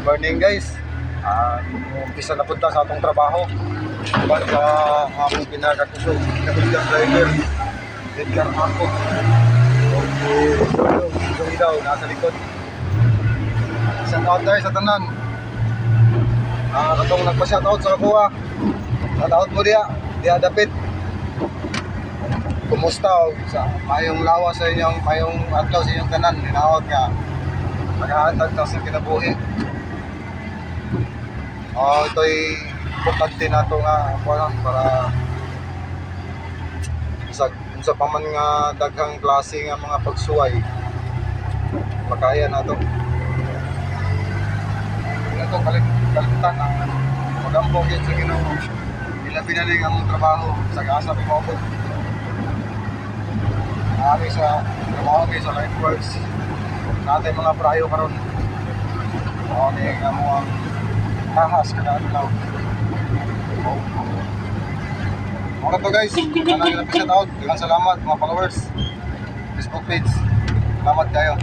Morning guys. Umpisa na punta sa atong trabaho. Diba sa among pinakakusog kakulyang driver Edgar Ako. Yung daw nasa likod. Isang out tayo sa tanan. Katong nagpa-shoutout sa kuha. Shoutout mo diya dapit. Kumusta sa mayong lawa sa inyong mayong adlaw sa inyong tanan. Hinaot nga maghahatag ta sa kinabuhi. Ito'y importante na ito nga para sa paman nga daghang klase nga mga pagsuway makaya na ito. Ito kalimutan ang mag-ampong yun sa Ginoo. Ilabi na rin ang trabaho sa gasa may mabot. Nari sa trabaho kayo sa Lifeworks natin mga prayo karon. Nga mo ang tahas kada adlaw. Mga to guys, kanang ilang shout out. Daghang salamat mga followers. Facebook page. Salamat kayo.